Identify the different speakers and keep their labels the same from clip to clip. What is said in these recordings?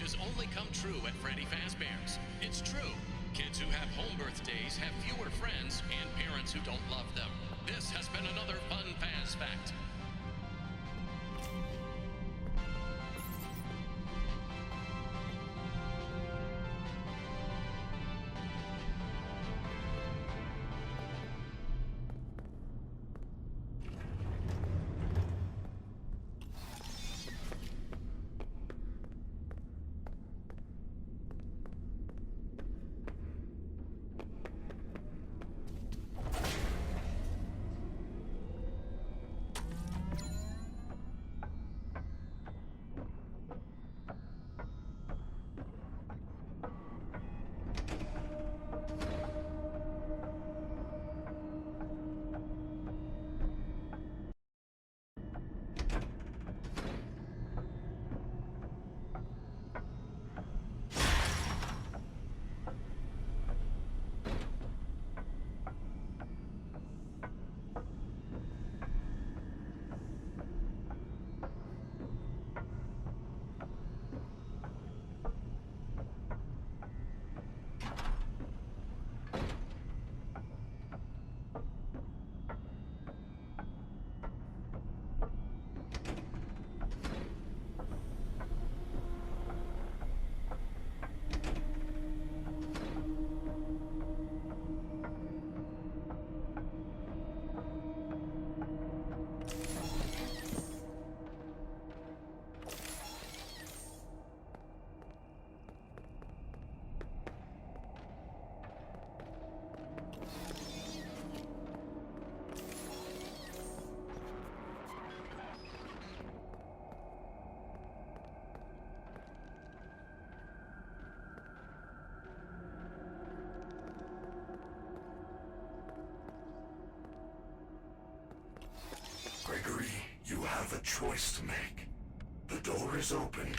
Speaker 1: wish has only come true at Freddy Fazbear's. It's true. Kids who have home birthdays have fewer friends and parents who don't love them. This has been another Fun Faz Fact.
Speaker 2: Gregory, you have a choice to make. The door is open.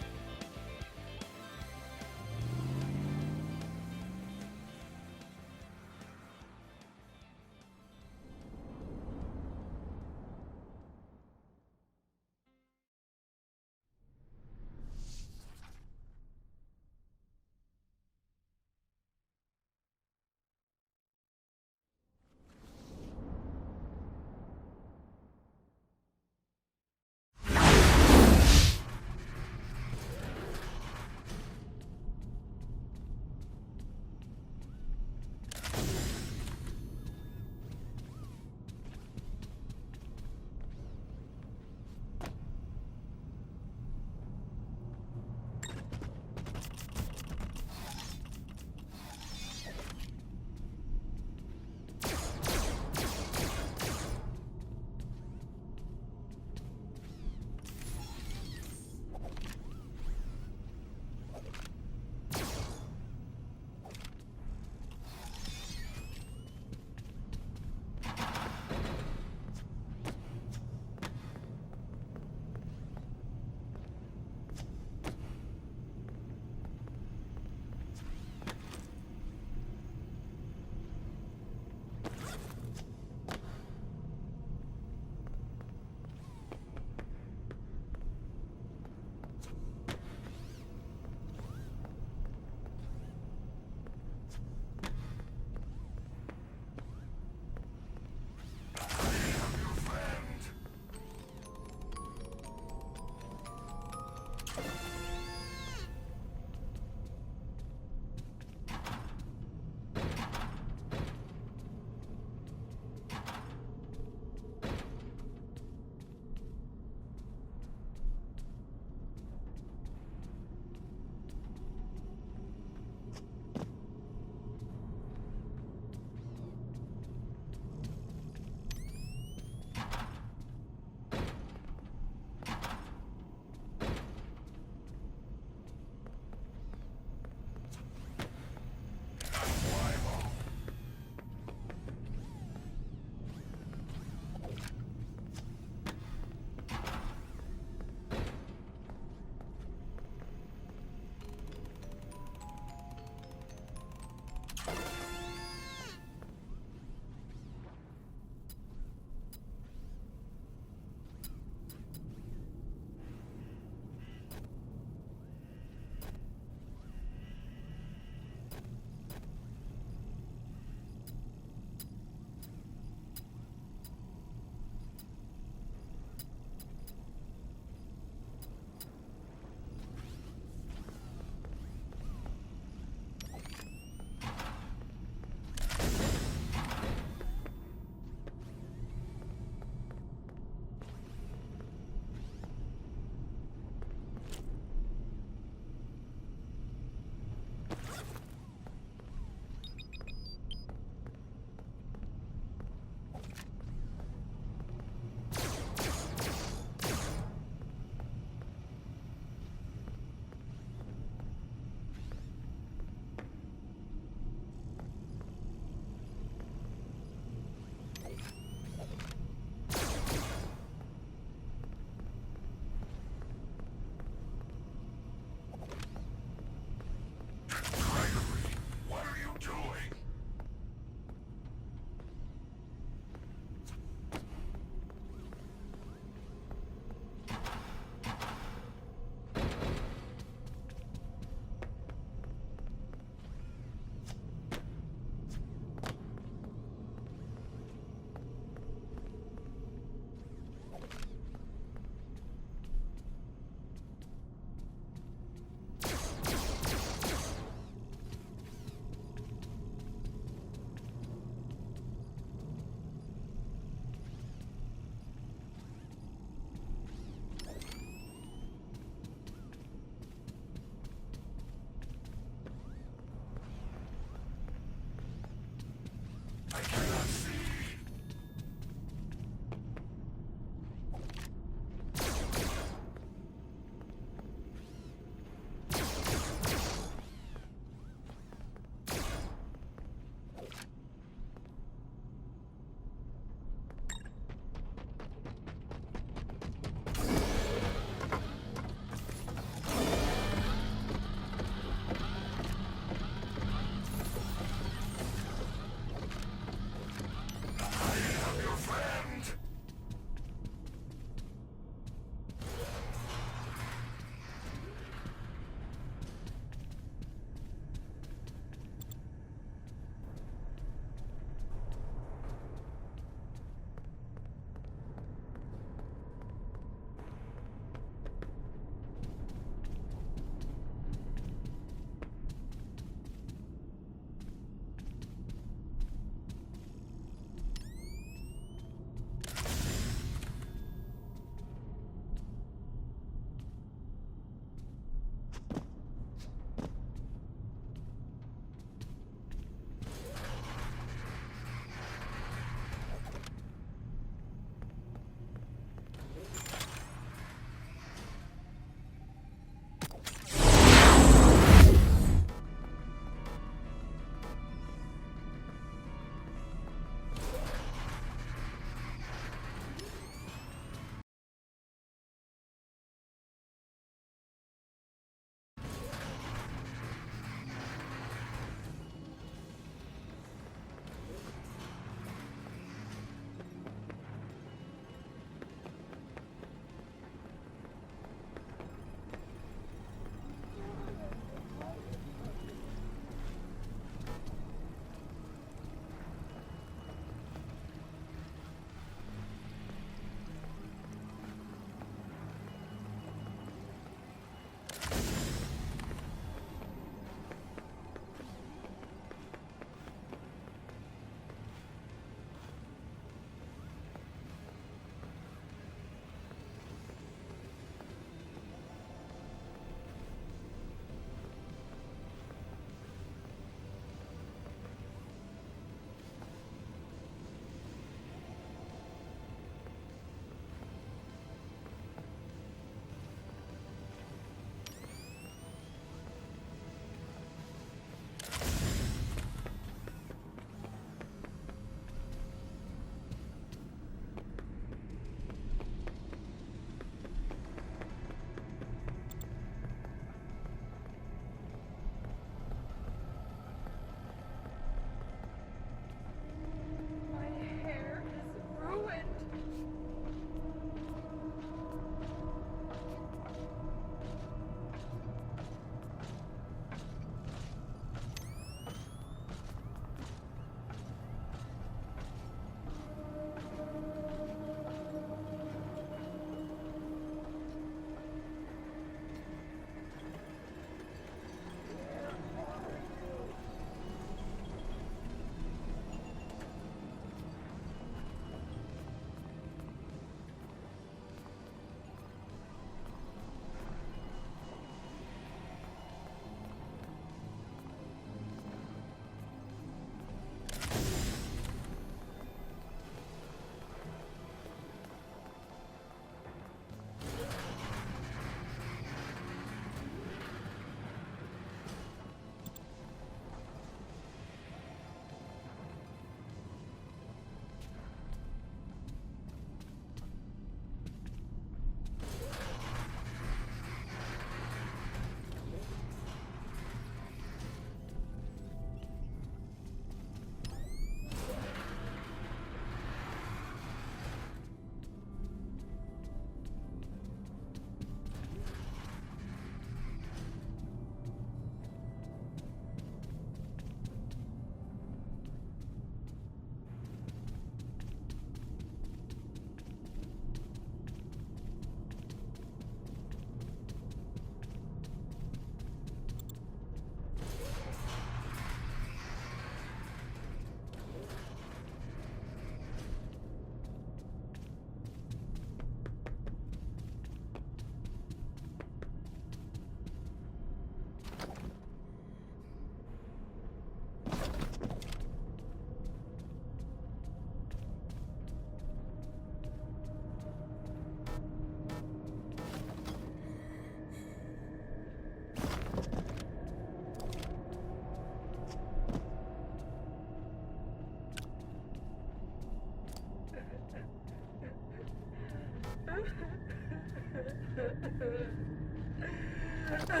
Speaker 1: Emergency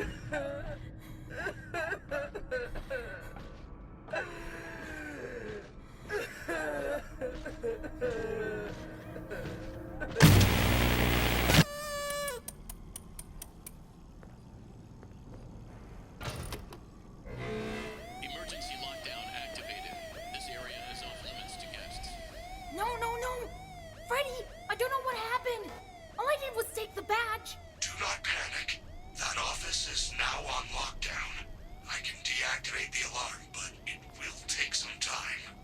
Speaker 1: lockdown activated. This area is off limits to guests.
Speaker 3: No, no, no! Freddy, I don't know what happened. All I did was take the badge.
Speaker 2: Do not panic. That office is now on lockdown. I can deactivate the alarm, but it will take some time.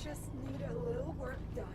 Speaker 3: just need a little work done.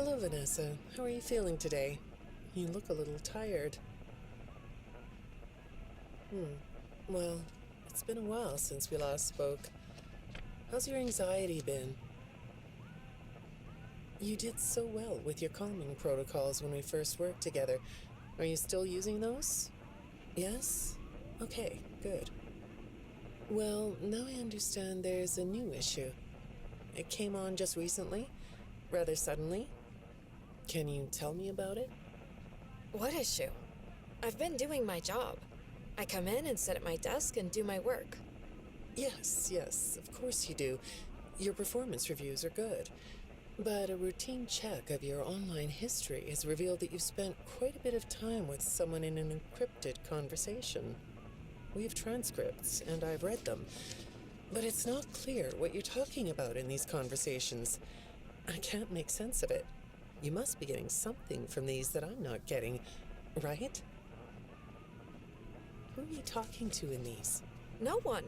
Speaker 4: Hello, Vanessa. How are you feeling today? You look a little tired. Well, it's been a while since we last spoke. How's your anxiety been? You did so well with your calming protocols when we first worked together. Are you still using those? Yes? Okay, good. Well, now I understand there's a new issue. It came on just recently, rather suddenly. Can you tell me about it?
Speaker 5: What issue? I've been doing my job. I come in and sit at my desk and do my work.
Speaker 4: Yes, of course you do. Your performance reviews are good. But a routine check of your online history has revealed that you've spent quite a bit of time with someone in an encrypted conversation. We have transcripts, and I've read them. But it's not clear what you're talking about in these conversations. I can't make sense of it. You must be getting something from these that I'm not getting, right? Who are you talking to in these?
Speaker 5: No one.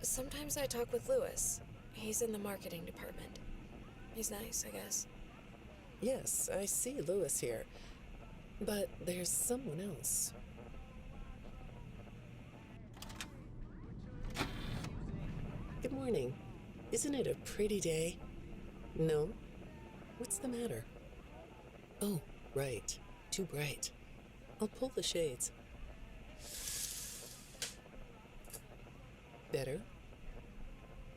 Speaker 5: Sometimes I talk with Lewis. He's in the marketing department. He's nice, I guess.
Speaker 4: Yes, I see Lewis here. But there's someone else. Good morning. Isn't it a pretty day? No? What's the matter? Oh, right. Too bright. I'll pull the shades. Better?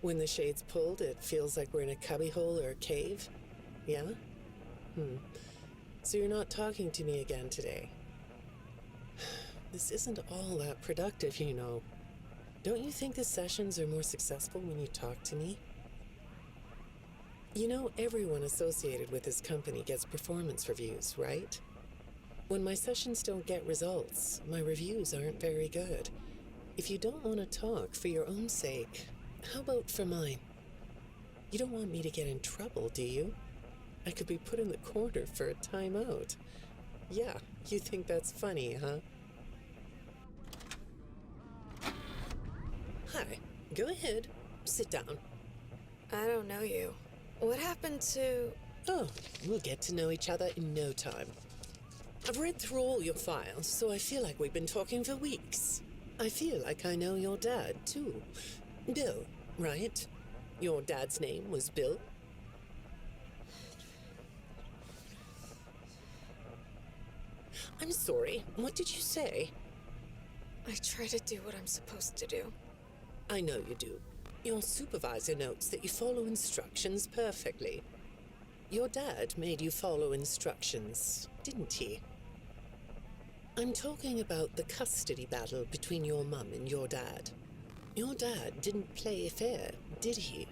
Speaker 4: When the shade's pulled, it feels like we're in a cubbyhole or a cave? Yeah? So you're not talking to me again today? This isn't all that productive, you know. Don't you think the sessions are more successful when you talk to me? You know, everyone associated with this company gets performance reviews, right? When my sessions don't get results, my reviews aren't very good. If you don't want to talk for your own sake, how about for mine? You don't want me to get in trouble, do you? I could be put in the corner for a timeout. Yeah, you think that's funny, huh? Hi, go ahead. Sit down.
Speaker 5: I don't know you. What happened to...
Speaker 4: Oh, we'll get to know each other in no time. I've read through all your files, so I feel like we've been talking for weeks. I feel like I know your dad, too. Bill, right? Your dad's name was Bill? I'm sorry, what did you say?
Speaker 5: I try to do what I'm supposed to do.
Speaker 4: I know you do. Your supervisor notes that you follow instructions perfectly. Your dad made you follow instructions, didn't he? I'm talking about the custody battle between your mum and your dad. Your dad didn't play fair, did he?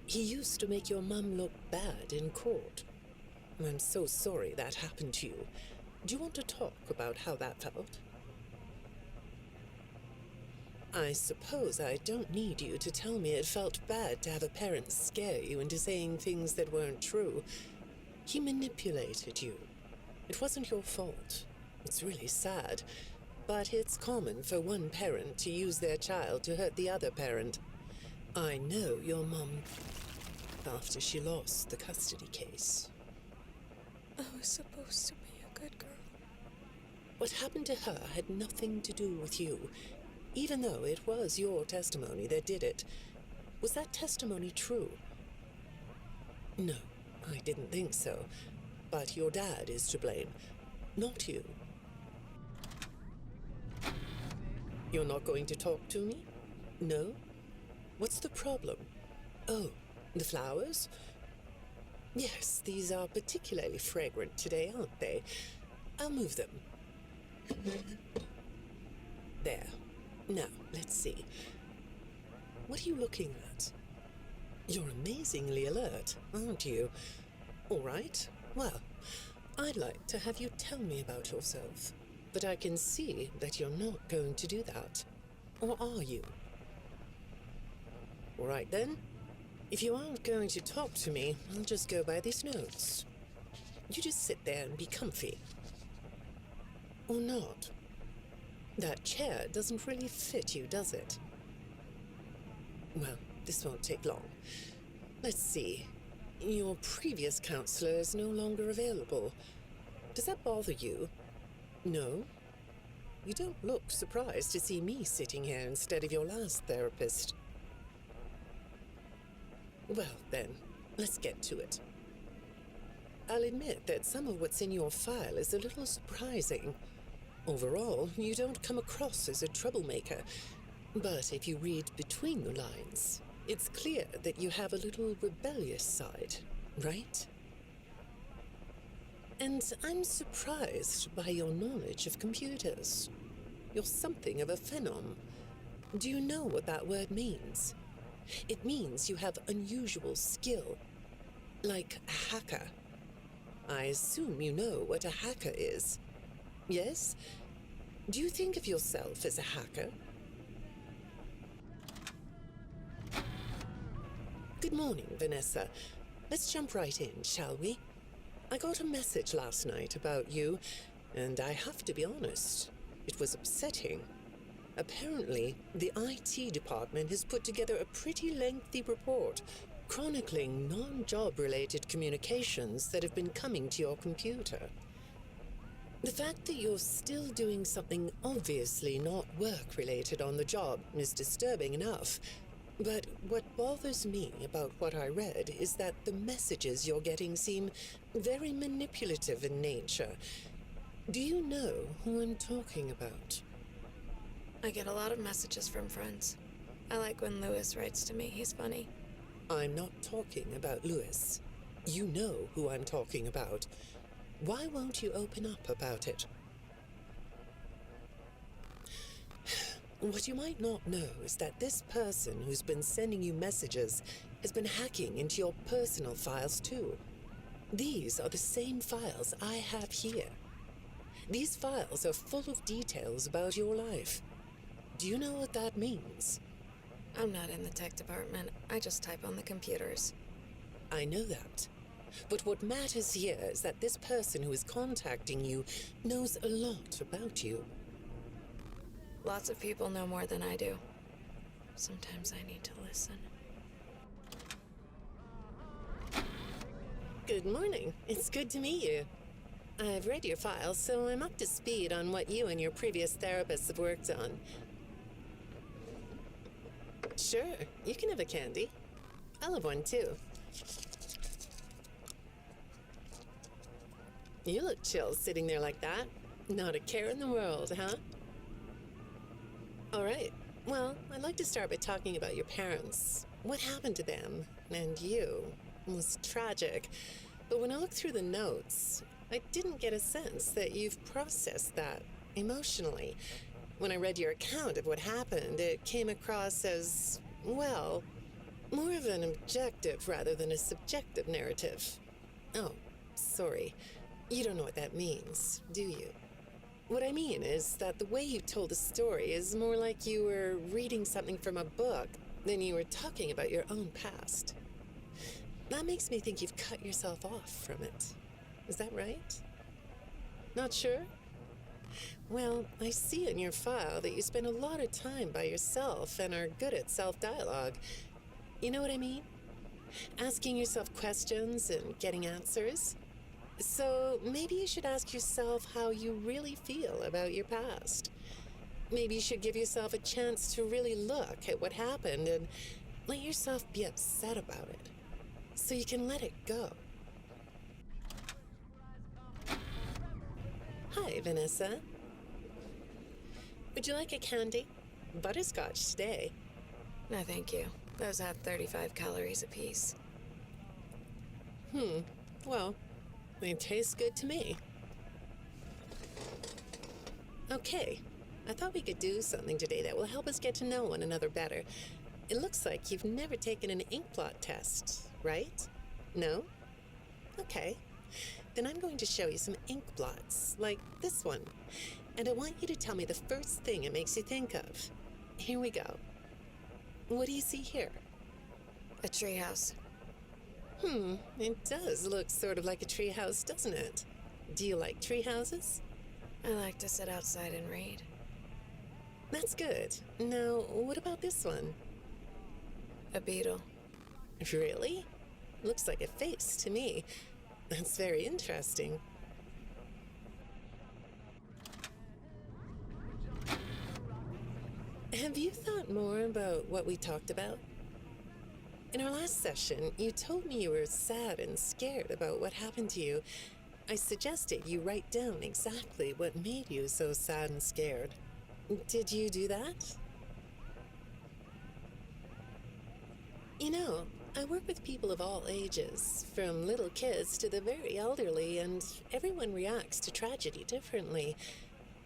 Speaker 4: He used to make your mum look bad in court. I'm so sorry that happened to you. Do you want to talk about how that felt? I suppose I don't need you to tell me it felt bad to have a parent scare you into saying things that weren't true. He manipulated you. It wasn't your fault. It's really sad, but it's common for one parent to use their child to hurt the other parent. I know your mum after she lost the custody case.
Speaker 5: I was supposed to be a good girl.
Speaker 4: What happened to her had nothing to do with you, even though it was your testimony that did it. Was that testimony true? No, I didn't think so. But your dad is to blame, not you. You're not going to talk to me? No? What's the problem? Oh, the flowers? Yes, these are particularly fragrant today, aren't they? I'll move them. There. Now, let's see. What are you looking at? You're amazingly alert, aren't you? All right. Well, I'd like to have you tell me about yourself. But I can see that you're not going to do that. Or are you? All right then. If you aren't going to talk to me, I'll just go by these notes. You just sit there and be comfy. Or not. That chair doesn't really fit you, does it? Well, this won't take long. Let's see. Your previous counselor is no longer available. Does that bother you? No? You don't look surprised to see me sitting here instead of your last therapist. Well, then, let's get to it. I'll admit that some of what's in your file is a little surprising. Overall, you don't come across as a troublemaker. But if you read between the lines, it's clear that you have a little rebellious side, right? And I'm surprised by your knowledge of computers. You're something of a phenom. Do you know what that word means? It means you have unusual skill, like a hacker. I assume you know what a hacker is. Yes? Do you think of yourself as a hacker? Good morning, Vanessa. Let's jump right in, shall we? I got a message last night about you, and I have to be honest, it was upsetting. Apparently, the IT department has put together a pretty lengthy report chronicling non-job-related communications that have been coming to your computer. The fact that you're still doing something obviously not work-related on the job is disturbing enough. But what bothers me about what I read is that the messages you're getting seem very manipulative in nature. Do you know who I'm talking about?
Speaker 5: I get a lot of messages from friends. I like when Lewis writes to me. He's funny.
Speaker 4: I'm not talking about Lewis. You know who I'm talking about. Why won't you open up about it? What you might not know is that this person who's been sending you messages has been hacking into your personal files too. These are the same files I have here. These files are full of details about your life. Do you know what that means?
Speaker 5: I'm not in the tech department. I just type on the computers.
Speaker 4: I know that. But what matters here is that this person who is contacting you knows a lot about you.
Speaker 5: Lots of people know more than I do. Sometimes I need to listen.
Speaker 4: Good morning. It's good to meet you. I've read your file, so I'm up to speed on what you and your previous therapists have worked on. Sure, you can have a candy. I'll have one too. You look chill sitting there like that. Not a care in the world, huh? All right. Well, I'd like to start by talking about your parents. What happened to them and you was tragic. But when I looked through the notes, I didn't get a sense that you've processed that emotionally. When I read your account of what happened, it came across as, well, more of an objective rather than a subjective narrative. Oh, sorry. You don't know what that means, do you? What I mean is that the way you told the story is more like you were reading something from a book than you were talking about your own past. That makes me think you've cut yourself off from it. Is that right? Not sure? Well, I see in your file that you spend a lot of time by yourself and are good at self-dialogue. You know what I mean? Asking yourself questions and getting answers. So maybe you should ask yourself how you really feel about your past. Maybe you should give yourself a chance to really look at what happened and let yourself be upset about it, so you can let it go. Hi, Vanessa. Would you like a candy? Butterscotch today.
Speaker 5: No, thank you. Those have 35 calories apiece.
Speaker 4: Well, they taste good to me. Okay, I thought we could do something today that will help us get to know one another better. It looks like you've never taken an ink blot test, right? No? Okay. Then I'm going to show you some ink blots, like this one. And I want you to tell me the first thing it makes you think of. Here we go. What do you see here?
Speaker 5: A treehouse.
Speaker 4: It does look sort of like a treehouse, doesn't it? Do you like treehouses?
Speaker 5: I like to sit outside and read.
Speaker 4: That's good. Now, what about this one?
Speaker 5: A beetle.
Speaker 4: Really? Looks like a face to me. That's very interesting. Have you thought more about what we talked about? In our last session, you told me you were sad and scared about what happened to you. I suggested you write down exactly what made you so sad and scared. Did you do that? You know, I work with people of all ages, from little kids to the very elderly, and everyone reacts to tragedy differently.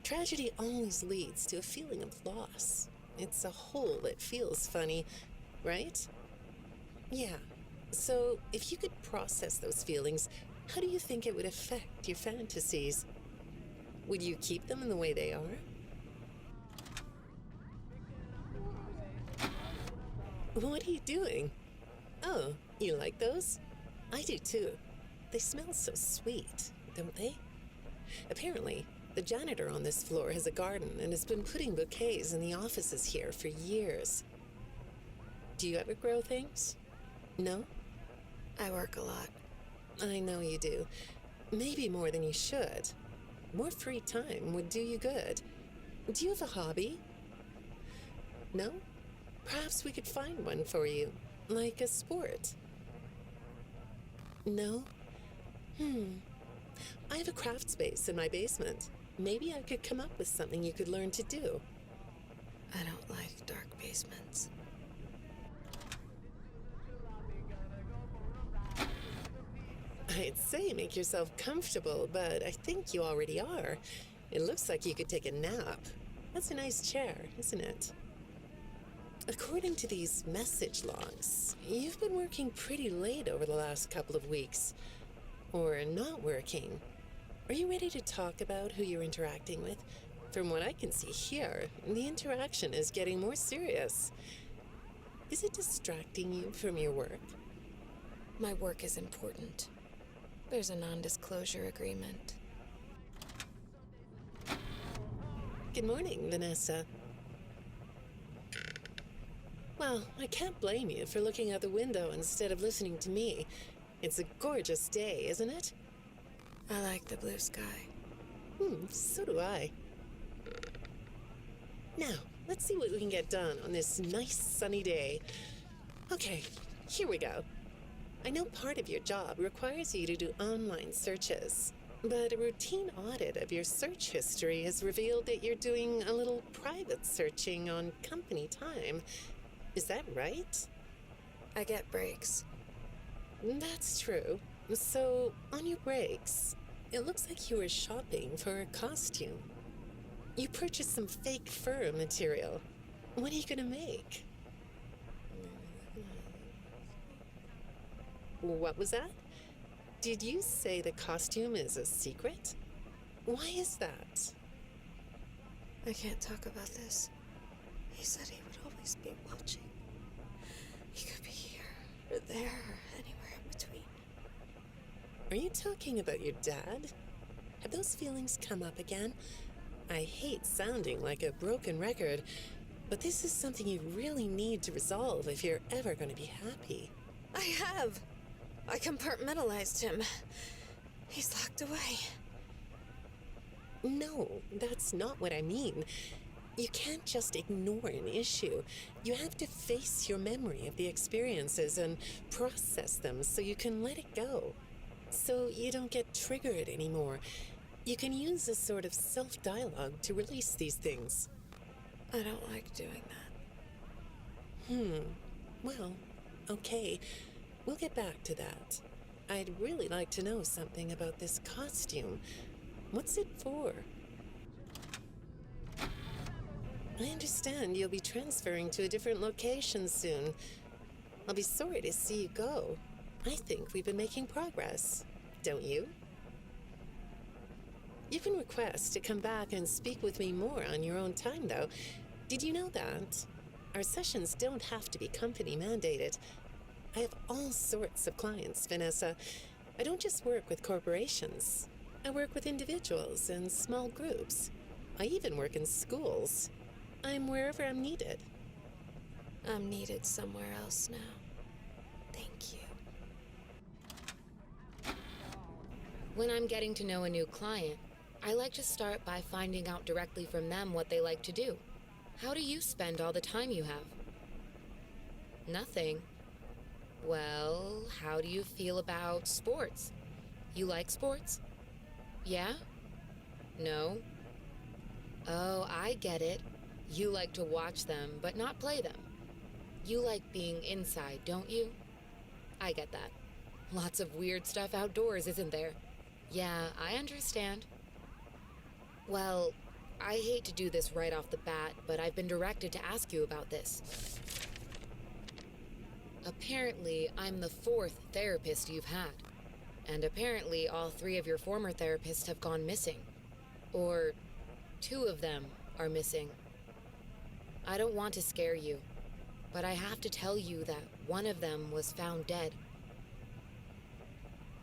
Speaker 4: Tragedy always leads to a feeling of loss. It's a hole that feels funny, right? Yeah. So, if you could process those feelings, how do you think it would affect your fantasies? Would you keep them in the way they are? What are you doing? Oh, you like those? I do too. They smell so sweet, don't they? Apparently, the janitor on this floor has a garden and has been putting bouquets in the offices here for years. Do you ever grow things? No?
Speaker 5: I work a lot.
Speaker 4: I know you do. Maybe more than you should. More free time would do you good. Do you have a hobby? No? Perhaps we could find one for you, like a sport. No? I have a craft space in my basement. Maybe I could come up with something you could learn to do.
Speaker 5: I don't like dark basements.
Speaker 4: I'd say make yourself comfortable, but I think you already are. It looks like you could take a nap. That's a nice chair, isn't it? According to these message logs, you've been working pretty late over the last couple of weeks. Or not working. Are you ready to talk about who you're interacting with? From what I can see here, the interaction is getting more serious. Is it distracting you from your work?
Speaker 5: My work is important. There's a non-disclosure agreement.
Speaker 4: Good morning, Vanessa. Well, I can't blame you for looking out the window instead of listening to me. It's a gorgeous day, isn't it?
Speaker 5: I like the blue sky.
Speaker 4: So do I. Now, let's see what we can get done on this nice sunny day. Okay, here we go. I know part of your job requires you to do online searches, but a routine audit of your search history has revealed that you're doing a little private searching on company time. Is that right?
Speaker 5: I get breaks.
Speaker 4: That's true. So, on your breaks, it looks like you were shopping for a costume. You purchased some fake fur material. What are you gonna make? What was that? Did you say the costume is a secret? Why is that?
Speaker 5: I can't talk about this. He said he would always be watching. He could be here, or there, or anywhere in between.
Speaker 4: Are you talking about your dad? Have those feelings come up again? I hate sounding like a broken record, but this is something you really need to resolve if you're ever going to be happy.
Speaker 5: I have. I compartmentalized him. He's locked away.
Speaker 4: No, that's not what I mean. You can't just ignore an issue. You have to face your memory of the experiences and process them so you can let it go. So you don't get triggered anymore. You can use a sort of self-dialogue to release these things.
Speaker 5: I don't like doing that.
Speaker 4: Well, okay. We'll get back to that. I'd really like to know something about this costume. What's it for? I understand you'll be transferring to a different location soon. I'll be sorry to see you go. I think we've been making progress, don't you? You can request to come back and speak with me more on your own time, though. Did you know that? Our sessions don't have to be company mandated. I have all sorts of clients, Vanessa. I don't just work with corporations. I work with individuals and small groups. I even work in schools. I'm wherever I'm needed.
Speaker 5: I'm needed somewhere else now. Thank you.
Speaker 6: When I'm getting to know a new client, I like to start by finding out directly from them what they like to do. How do you spend all the time you have? Nothing. Well, how do you feel about sports? You like sports? Yeah? No? Oh, I get it. You like to watch them, but not play them. You like being inside, don't you? I get that. Lots of weird stuff outdoors, isn't there? Yeah, I understand. Well, I hate to do this right off the bat, but I've been directed to ask you about this. Apparently, I'm the 4th therapist you've had. And apparently, all 3 of your former therapists have gone missing. Or 2 of them are missing. I don't want to scare you, but I have to tell you that one of them was found dead.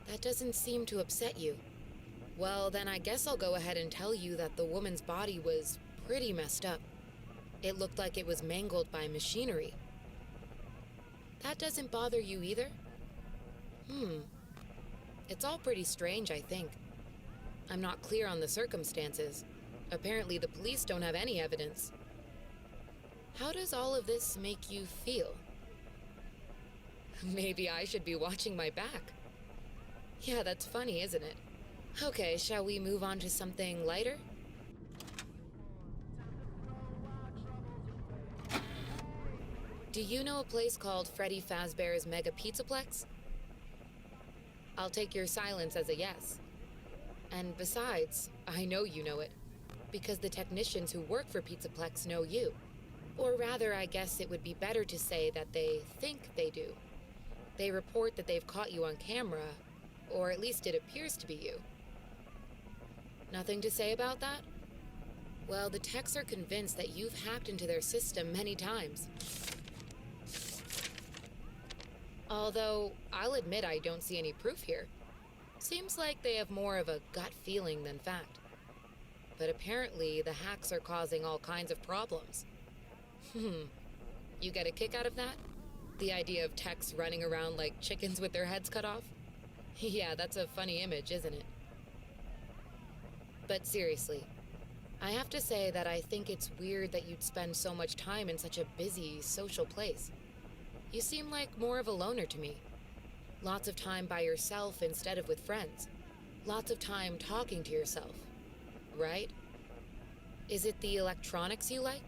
Speaker 6: That doesn't seem to upset you. Well, then I guess I'll go ahead and tell you that the woman's body was pretty messed up. It looked like it was mangled by machinery. That doesn't bother you either? It's all pretty strange, I think. I'm not clear on the circumstances. Apparently the police don't have any evidence. How does all of this make you feel? Maybe I should be watching my back. Yeah, that's funny, isn't it? Okay, shall we move on to something lighter? Do you know a place called Freddy Fazbear's Mega Pizzaplex? I'll take your silence as a yes. And besides, I know you know it, because the technicians who work for Pizzaplex know you. Or rather, I guess it would be better to say that they think they do. They report that they've caught you on camera, or at least it appears to be you. Nothing to say about that? Well, the techs are convinced that you've hacked into their system many times. Although, I'll admit I don't see any proof here. Seems like they have more of a gut feeling than fact. But apparently, the hacks are causing all kinds of problems. You get a kick out of that? The idea of techs running around like chickens with their heads cut off? Yeah, that's a funny image, isn't it? But seriously, I have to say that I think it's weird that you'd spend so much time in such a busy, social place. You seem like more of a loner to me. Lots of time by yourself instead of with friends. Lots of time talking to yourself. Right? Is it the electronics you like?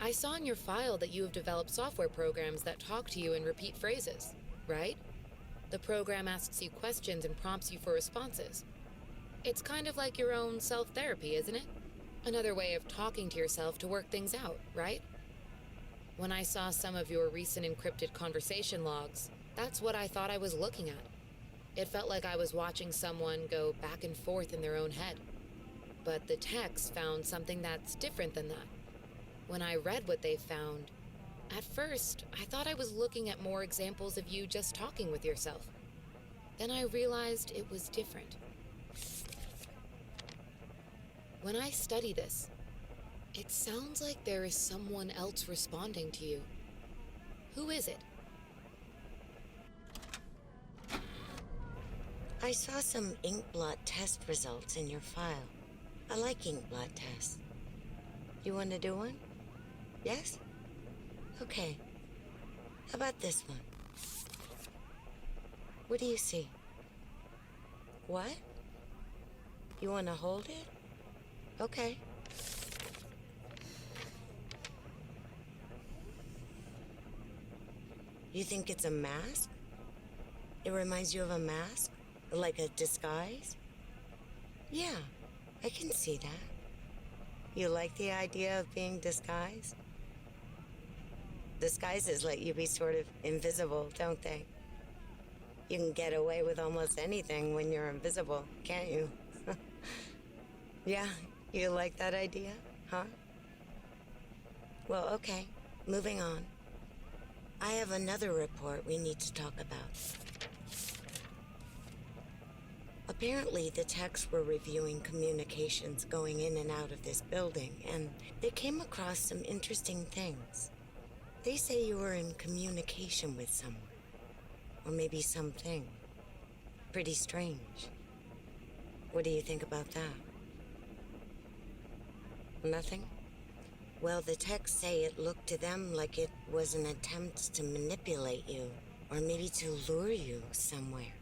Speaker 6: I saw in your file that you have developed software programs that talk to you in repeat phrases, right? The program asks you questions and prompts you for responses. It's kind of like your own self-therapy, isn't it? Another way of talking to yourself to work things out, right? When I saw some of your recent encrypted conversation logs, that's what I thought I was looking at. It felt like I was watching someone go back and forth in their own head. But the techs found something that's different than that. When I read what they found, at first, I thought I was looking at more examples of you just talking with yourself. Then I realized it was different. When I study this, it sounds like there is someone else responding to you. Who is it?
Speaker 7: I saw some ink blot test results in your file. I like ink blot tests. You want to do one? Yes? Okay. How about this one? What do you see? What? You want to hold it? Okay. You think it's a mask? It reminds you of a mask? Like a disguise? Yeah, I can see that. You like the idea of being disguised? Disguises let you be sort of invisible, don't they? You can get away with almost anything when you're invisible, can't you? Yeah, you like that idea, huh? Well, okay, moving on. I have another report we need to talk about. Apparently, the techs were reviewing communications going in and out of this building, and they came across some interesting things. They say you were in communication with someone, or maybe something. Pretty strange. What do you think about that? Nothing? Well, the texts say it looked to them like it was an attempt to manipulate you, or maybe to lure you somewhere.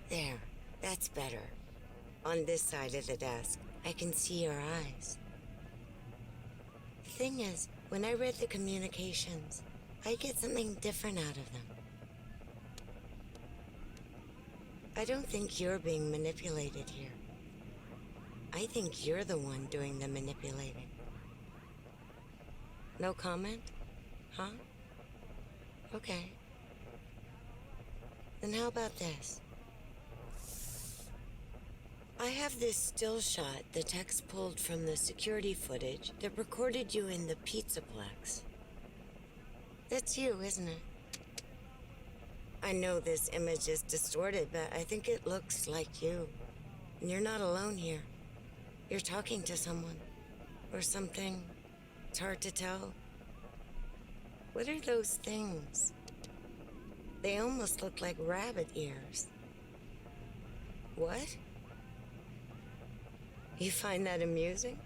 Speaker 7: There, that's better. On this side of the desk, I can see your eyes. The thing is, when I read the communications, I get something different out of them. I don't think you're being manipulated here. I think you're the one doing the manipulating. No comment? Huh? Okay. Then how about this? I have this still shot the text pulled from the security footage that recorded you in the Pizzaplex. That's you, isn't it? I know this image is distorted, but I think it looks like you. And you're not alone here. You're talking to someone. Or something. It's hard to tell. What are those things? They almost look like rabbit ears. What? You find that amusing?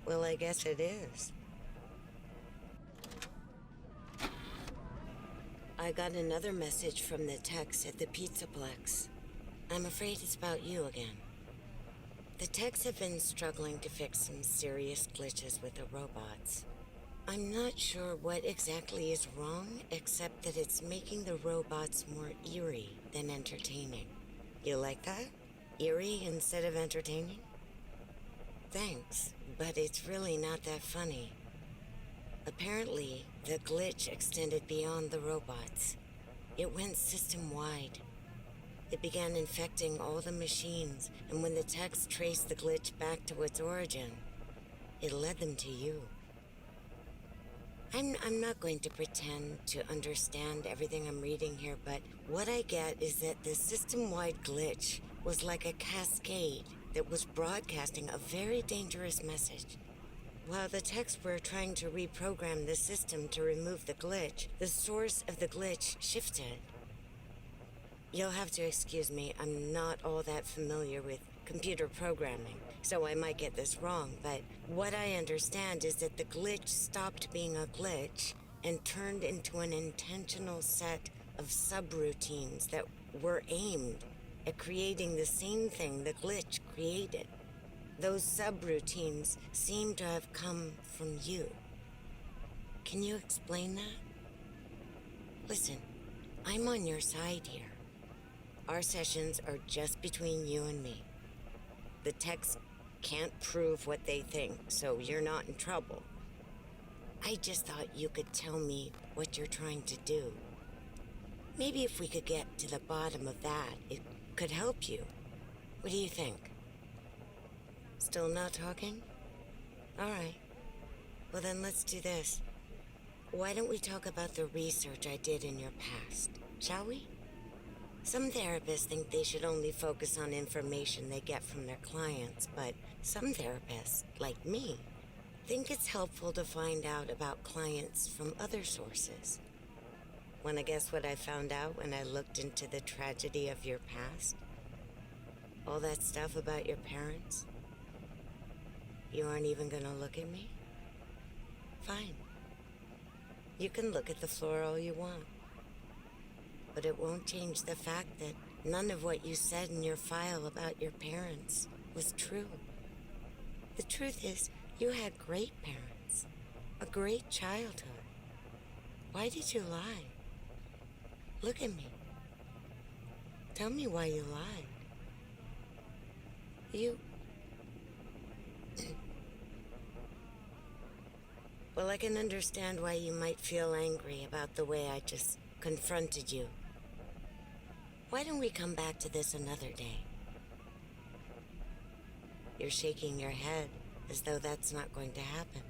Speaker 7: Well, I guess it is. I got another message from the techs at the Pizzaplex. I'm afraid it's about you again. The techs have been struggling to fix some serious glitches with the robots. I'm not sure what exactly is wrong, except that it's making the robots more eerie than entertaining. You like that? Eerie instead of entertaining? Thanks, but it's really not that funny. Apparently, the glitch extended beyond the robots. It went system-wide. It began infecting all the machines, and when the techs traced the glitch back to its origin, it led them to you. I'm not going to pretend to understand everything I'm reading here, but what I get is that the system-wide glitch was like a cascade that was broadcasting a very dangerous message. While the techs were trying to reprogram the system to remove the glitch, the source of the glitch shifted. You'll have to excuse me, I'm not all that familiar with computer programming, so I might get this wrong, but what I understand is that the glitch stopped being a glitch and turned into an intentional set of subroutines that were aimed at creating the same thing the glitch created. Those subroutines seem to have come from you. Can you explain that? Listen, I'm on your side here. Our sessions are just between you and me. The techs can't prove what they think, so you're not in trouble. I just thought you could tell me what you're trying to do. Maybe if we could get to the bottom of that, it could help you. What do you think? Still not talking? All right. Well, then let's do this. Why don't we talk about the research I did in your past, shall we? Some therapists think they should only focus on information they get from their clients, but some therapists, like me, think it's helpful to find out about clients from other sources. Want to guess what I found out when I looked into the tragedy of your past? All that stuff about your parents? You aren't even gonna look at me? Fine. You can look at the floor all you want. But it won't change the fact that none of what you said in your file about your parents was true. The truth is, you had great parents, a great childhood. Why did you lie? Look at me. Tell me why you lied. Well, I can understand why you might feel angry about the way I just confronted you. Why don't we come back to this another day? You're shaking your head as though that's not going to happen.